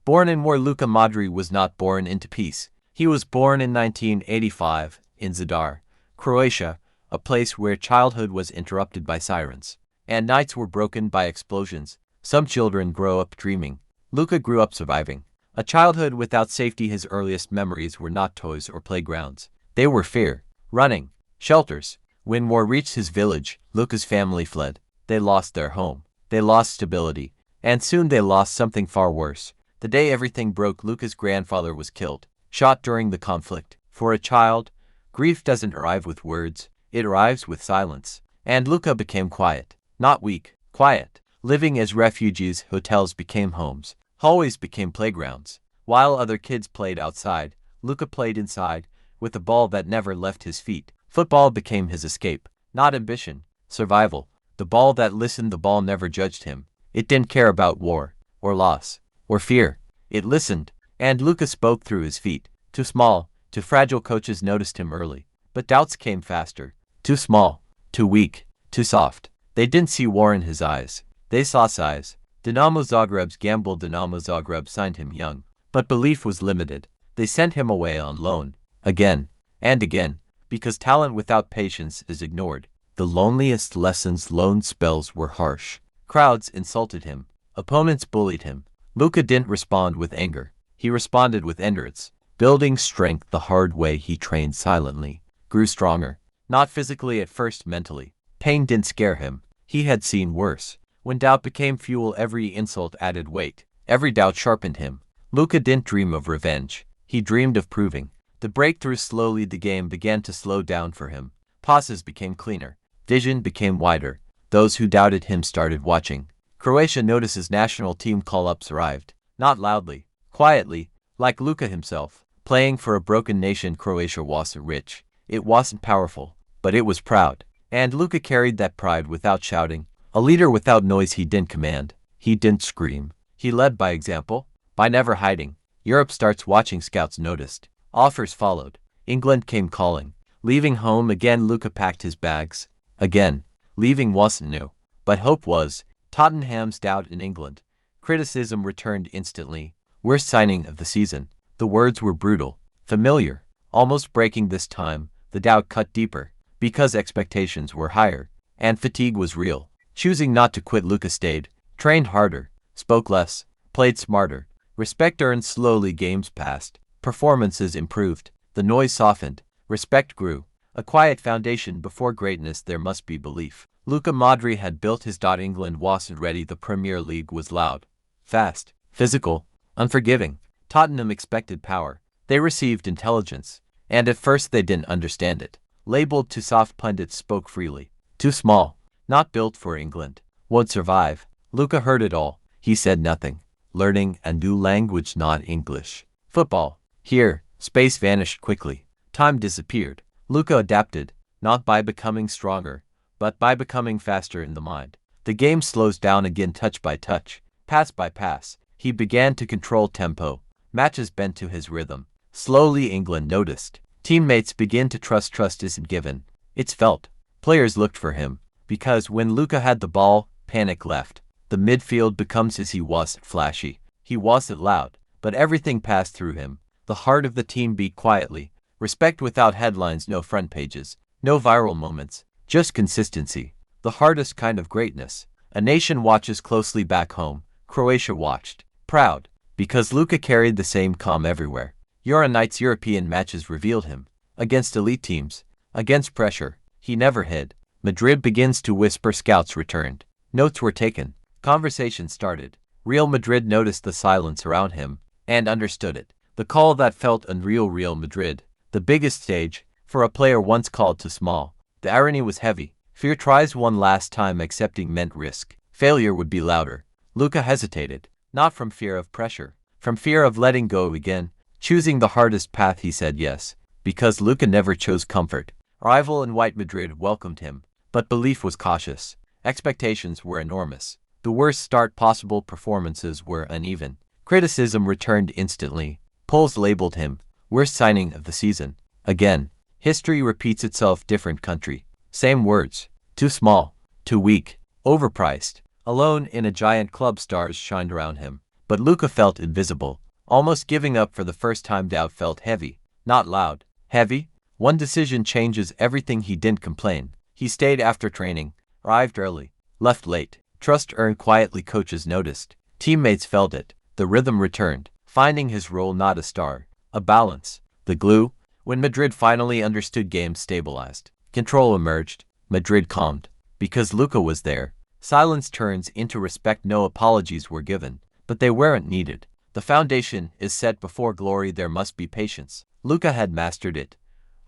Born in war, Luka Modrić was not born into peace. He was born in 1985 in Zadar, Croatia, a place where childhood was interrupted by sirens, and nights were broken by explosions. Some children grow up dreaming. Luka grew up surviving a childhood without safety. His earliest memories were not toys or playgrounds. They were fear, running, shelters. When war reached his village, Luka's family fled. They lost their home. They lost stability. And soon they lost something far worse. The day everything broke, Luka's grandfather was killed, shot during the conflict. For a child, grief doesn't arrive with words, it arrives with silence. And Luka became quiet, not weak, quiet. Living as refugees, hotels became homes, hallways became playgrounds. While other kids played outside, Luka played inside, with a ball that never left his feet. Football became his escape, not ambition, survival. The ball that listened, the ball never judged him. It didn't care about war, or loss, or fear. It listened, and Luka spoke through his feet. Too small, too fragile. Coaches noticed him early, but doubts came faster. Too small, too weak, too soft. They didn't see war in his eyes. They saw size. Dinamo Zagreb's gamble. Dinamo Zagreb signed him young, but belief was limited. They sent him away on loan, again and again, because talent without patience is ignored. The loneliest lessons, loan spells were harsh. Crowds insulted him. Opponents bullied him. Luka didn't respond with anger. He responded with endurance. Building strength the hard way, he trained silently. Grew stronger. Not physically at first, mentally. Pain didn't scare him. He had seen worse. When doubt became fuel, every insult added weight. Every doubt sharpened him. Luka didn't dream of revenge. He dreamed of proving. The breakthrough. Slowly the game began to slow down for him. Passes became cleaner. Vision became wider. Those who doubted him started watching. Croatia notices national team call-ups arrived. Not loudly, quietly, like Luka himself. Playing for a broken nation, Croatia wasn't rich. It wasn't powerful, but it was proud. And Luka carried that pride without shouting. A leader without noise. He didn't command. He didn't scream. He led by example, by never hiding. Europe starts watching. Scouts noticed. Offers followed. England came calling. Leaving home again, Luka packed his bags. Again. Leaving wasn't new, but hope was. Tottenham's doubt in England. Criticism returned instantly. Worst signing of the season. The words were brutal, familiar, almost breaking. This time, the doubt cut deeper, because expectations were higher, and fatigue was real. Choosing not to quit, Luka stayed, trained harder, spoke less, played smarter. Respect earned. Slowly games passed. Performances improved. The noise softened. Respect grew. A quiet foundation. Before greatness there must be belief. Luka Modrić had built his. England wasn't ready. The Premier League was loud, fast, physical, unforgiving. Tottenham expected power. They received intelligence, and at first they didn't understand it. Labeled too soft, pundits spoke freely. Too small, not built for England, won't survive. Luka heard it all. He said nothing. Learning a new language, not English. Football. Here, space vanished quickly. Time disappeared. Luka adapted, not by becoming stronger, but by becoming faster in the mind. The game slows down again, touch by touch, pass by pass. He began to control tempo. Matches bent to his rhythm. Slowly England noticed. Teammates begin to trust. Trust isn't given, it's felt. Players looked for him, because when Luka had the ball, panic left. The midfield becomes his. He wasn't flashy. He wasn't loud, but everything passed through him. The heart of the team beat quietly. Respect without headlines, no front pages, no viral moments, just consistency. The hardest kind of greatness. A nation watches closely back home. Croatia watched, proud, because Luka carried the same calm everywhere. Euro nights, European matches revealed him. Against elite teams, against pressure, he never hid. Madrid begins to whisper. Scouts returned. Notes were taken. Conversation started. Real Madrid noticed the silence around him, and understood it. The call that felt unreal. Real Madrid. The biggest stage, for a player once called too small. The irony was heavy. Fear tries one last time. Accepting meant risk. Failure would be louder. Luka hesitated, not from fear of pressure, from fear of letting go again. Choosing the hardest path, he said yes, because Luka never chose comfort. Rival in white, Madrid welcomed him, but belief was cautious. Expectations were enormous. The worst start possible. Performances were uneven. Criticism returned instantly. Polls labeled him worst signing of the season. Again, history repeats itself. Different country, same words. Too small, too weak, overpriced. Alone in a giant club, stars shined around him. But Luka felt invisible, almost giving up for the first time. Doubt felt heavy, not loud, heavy. One decision changes everything. He didn't complain. He stayed after training, arrived early, left late. Trust earned quietly. Coaches noticed. Teammates felt it. The rhythm returned, finding his role not a star, a balance, the glue. When Madrid finally understood, games stabilized. Control emerged. Madrid calmed. Because Luka was there. Silence turns into respect. No apologies were given, but they weren't needed. The foundation is set before glory. There must be patience. Luka had mastered it.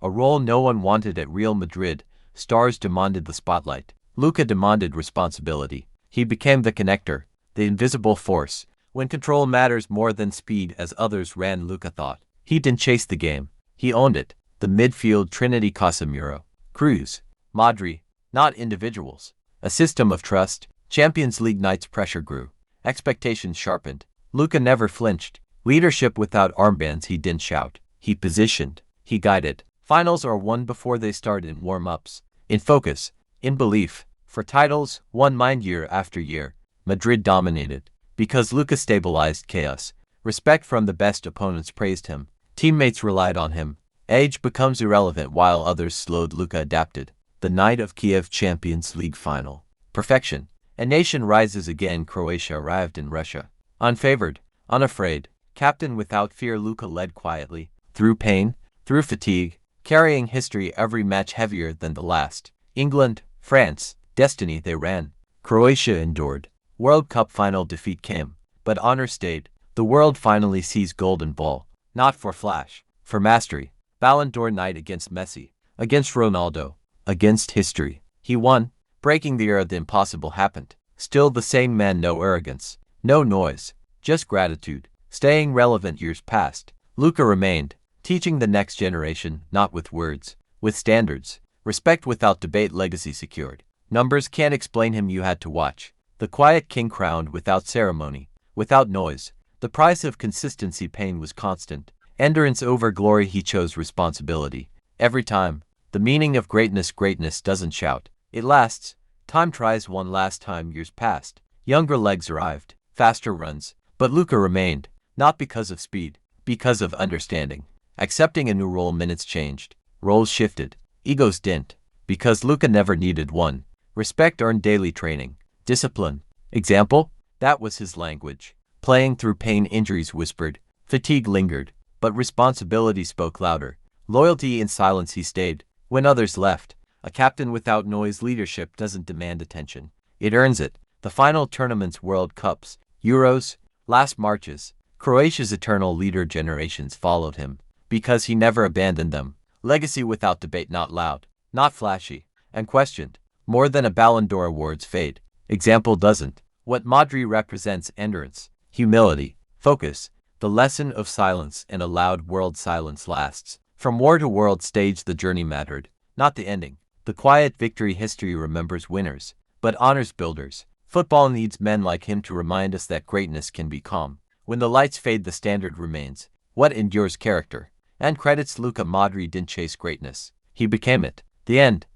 A role no one wanted at Real Madrid. Stars demanded the spotlight. Luka demanded responsibility. He became the connector, the invisible force. When control matters more than speed, as others ran, Luka thought. He didn't chase the game. He owned it. The midfield trinity: Casemiro, Cruz, Modrić, not individuals. A system of trust. Champions League nights, pressure grew. Expectations sharpened. Luka never flinched. Leadership without armbands. He didn't shout. He positioned. He guided. Finals are won before they start, in warm-ups, in focus, in belief. For titles, won mind year after year. Madrid dominated. Because Luka stabilized chaos. Respect from the best opponents praised him. Teammates relied on him. Age becomes irrelevant while others slowed. Luka adapted. The night of Kiev Champions League final. Perfection. A nation rises again. Croatia arrived in Russia. Unfavored, unafraid, captain without fear. Luka led quietly, through pain, through fatigue, carrying history every match heavier than the last. England, France, destiny they ran. Croatia endured. World Cup final defeat came, but honor stayed. The world finally sees golden ball, not for flash, for mastery. Ballon d'Or night against Messi, against Ronaldo, against history. He won, breaking the era. The impossible happened. Still the same man, no arrogance, no noise, just gratitude. Staying relevant. Years passed. Luka remained, teaching the next generation, not with words, with standards. Respect without debate. Legacy secured. Numbers can't explain him. You had to watch. The quiet king crowned without ceremony, without noise. The price of consistency. Pain was constant. Endurance over glory. He chose responsibility. Every time. The meaning of greatness. Greatness doesn't shout. It lasts. Time tries one last time. Years passed. Younger legs arrived. Faster runs. But Luka remained. Not because of speed. Because of understanding. Accepting a new role. Minutes changed. Roles shifted. Egos didn't. Because Luka never needed one. Respect earned daily training. Discipline. Example? That was his language. Playing through pain. Injuries whispered. Fatigue lingered. But responsibility spoke louder. Loyalty in silence. He stayed. When others left. A captain without noise. Leadership doesn't demand attention. It earns it. The final tournaments, World Cups, Euros, last marches. Croatia's eternal leader. Generations followed him. Because he never abandoned them. Legacy without debate. Not loud, not flashy, and questioned. More than a Ballon d'Or. Awards fade. Example doesn't. What Modrić represents: endurance, humility, focus. The lesson of silence in a loud world. Silence lasts. From war to world stage, the journey mattered, not the ending. The quiet victory. History remembers winners, but honors builders. Football needs men like him to remind us that greatness can be calm. When the lights fade, the standard remains. What endures? Character. And credits. Luka Modrić didn't chase greatness. He became it. The end.